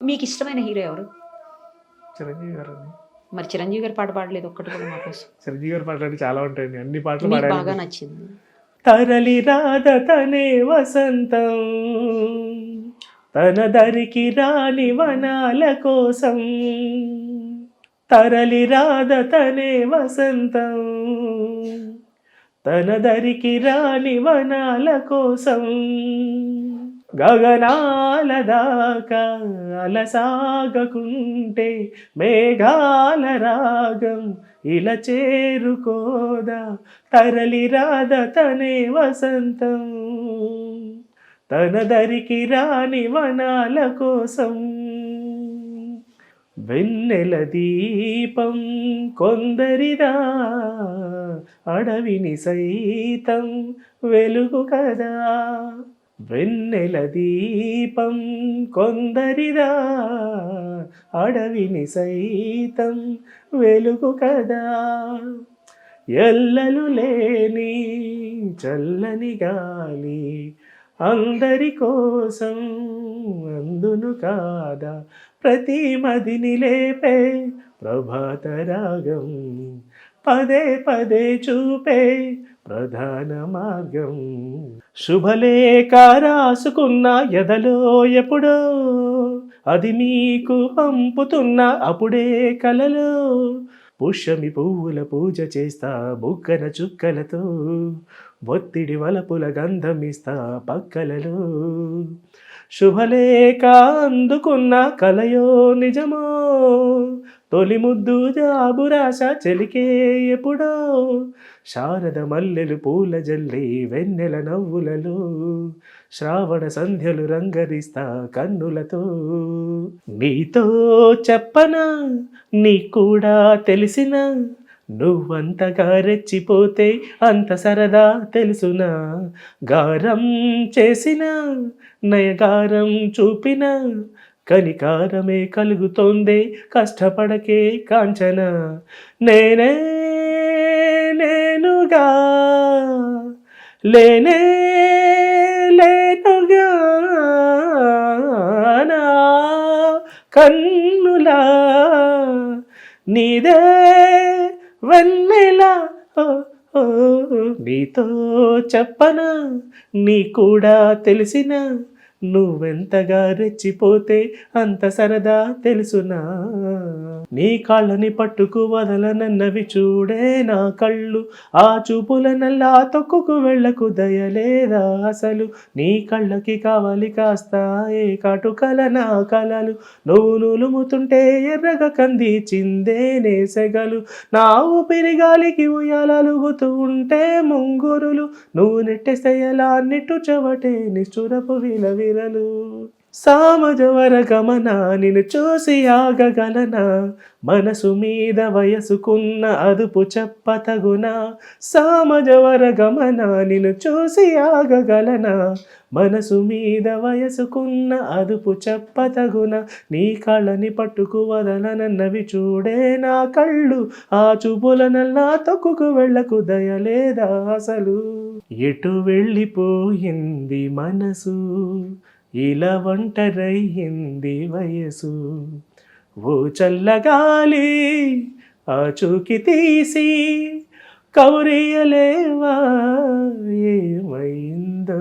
మీకు ఇష్టమైన హీరో ఎవరు? చిరంజీవి గారండి. మరి చిరంజీవి గారి పాట పాడలేదు ఒక్కటి కూడా మా కోసం. చిరంజీవి గారి పాటలు చాలా ఉంటాయండి. అన్ని పాటలు మీకు బాగా పాడారండి. నచ్చింది. తరలి రాధ తనే వసంతం, తన దరికి రాని వనాల కోసం. తరలి రాధ తనే వసంతం, తన దరికి రాని వనాల కోసం. గగనాల దాకా అలసాగకుంటే మేఘాల రాగం ఇలా చేరుకోదా. తరలి రాధ తనే వసంతం, తన దరికి రాని వనాల కోసం. వెన్నెల దీపం కొందరిదా, అడవిని సైతం వెలుగు కదా. వెన్నెల దీపం కొందరిదా, అడవిని సైతం వెలుగు కదా. ఎల్లలు లేని చల్లని గాలి అందరి కోసం అందును కాదా. ప్రతి మదిని లేపే ప్రభాత రాగం, పదే పదే చూపే ప్రధాన మార్గం. శుభలేఖ రాసుకున్న ఎదలో ఎప్పుడో, అది మీకు పంపుతున్న అప్పుడే కలలో. పుష్యమి పువ్వుల పూజ చేస్తా బుగ్గన చుక్కలతో, ఒత్తిడి వలపుల గంధం ఇస్తా పక్కలలో. శుభలేఖ అందుకున్న కలయో నిజమో, తొలి ముద్దు జాబురాశ చెలికే ఎప్పుడో. శారద మల్లెలు పూల జల్లి వెన్నెల నవ్వులలో, శ్రావణ సంధ్యలు రంగరిస్తా కన్నులతో. నీతో చెప్పనా నీ కూడా తెలిసిన, నువ్వంతగా రెచ్చిపోతే అంత సరదా తెలుసునా. గారం చేసిన నయగారం చూపిన, కనికారమే కలుగుతోందే కష్టపడకే కాంచన. నేనే నేనుగా లేనే లేనుగా, నా కన్నులా నీదే వెన్నెలా. ఓ ఓ, నీతో చెప్పనా నీ కూడా తెలిసిన, నువ్వెంతగా రెచ్చిపోతే అంత సరదా తెలుసునా. నీ కాళ్ళని పట్టుకు వదలనన్నవి చూడే నా కళ్ళు, ఆ చూపుల నల్లా తొక్కుకు వెళ్ళకు దయలేదా అసలు. నీ కళ్ళకి కావాలి కాస్త ఏ కాటుకల నా కలలు, నువ్వు నులుముతుంటే ఎర్రగా కంది చిందే నేసెగలు. నా ఊపిరి గాలికి ఉయ్యాలలుగుతూ ఉంటే ముంగురులు, నువ్వు నెట్టేస్తే ఎలా నిట్టు చెవటే నిష్ఠురపు విలవిరలు. సామజవర గమన నిన్ను చూసి ఆగగలనా, మనసు మీద వయసుకున్న అదుపు చెప్పతగునా. సామజవర గమన నిన్ను చూసి ఆగగలనా, మనసు మీద వయసుకున్న అదుపు చెప్పతగునా. నీ కళ్ళని పట్టుకు వదలనన్నవి చూడే నా కళ్ళు, ఆ చూపులనల్లా తొక్కుకు వెళ్ళకు దయలేదా అసలు. ఎటు వెళ్ళిపోయింది మనసు, ఇలా ఒంటరయ్యింది వయసు. ఓ చల్లగాలి ఆచూకి తీసి కౌరియలేవా ఏమైందో.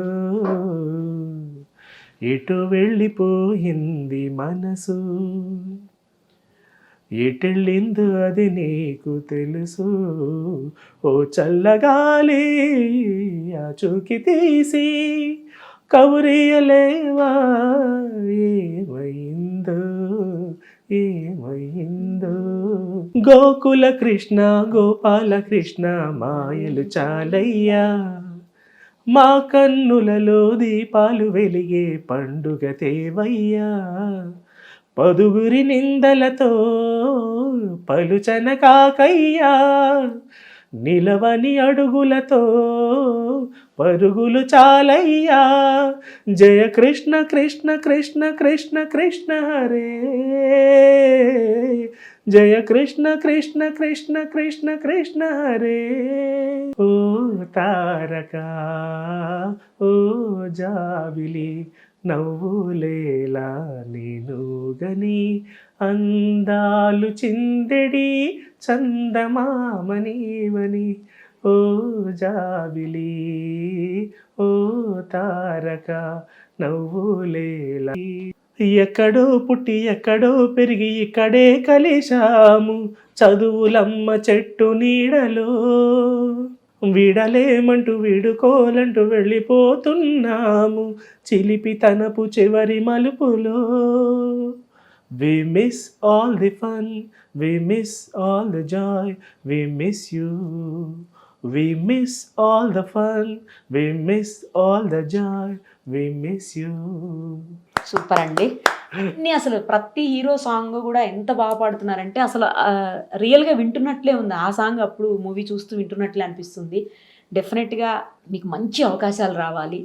ఎటు వెళ్ళిపోయింది మనసు, ఎటెళ్ళిందో అది నీకు తెలుసు. ఓ చల్లగాలి ఆచూకి తీసి కౌరియలేవా ఏమైందో ఏమైందో. గోకుల కృష్ణ గోపాల కృష్ణ మాయలు చాలయ్యా, మా కన్నులలో దీపాలు వెలిగే పండుగ తేవయ్యా. పదుగురి నిందలతో పలుచన కాకయ్యా, నిలవని అడుగులతో పరుగులు చాలయ్యా. జయ కృష్ణ కృష్ణ కృష్ణ కృష్ణ కృష్ణ హరే, జయ కృష్ణ కృష్ణ కృష్ణ కృష్ణ కృష్ణ హరే. ఓ తారక ఓ జాబిలి నవ్వులేలా నేను గని అందాలు చిందెడి చందమామనీవని ఓ జాబిలి ఓ తారక నవ్వులేలా ఎక్కడో పుట్టి ఎక్కడో పెరిగి ఇక్కడే కలిశాము చదువులమ్మ చెట్టు నీడలో విడలేమంటూ విడుకోలంటూ వెళ్ళిపోతున్నాము చిలిపి తనపు చివరి మలుపులో We miss all the fun, we miss all the joy, we miss you. We miss all the fun, we miss all the joy, we miss you. Super అండి. అన్ని అసలు ప్రతి హీరో సాంగ్ కూడా ఎంత బాగా పాడుతున్నారంటే అసలు రియల్గా వింటున్నట్లే ఉంది. ఆ సాంగ్ అప్పుడు మూవీ చూస్తూ వింటున్నట్లే అనిపిస్తుంది. డెఫినెట్గా మీకు మంచి అవకాశాలు రావాలి.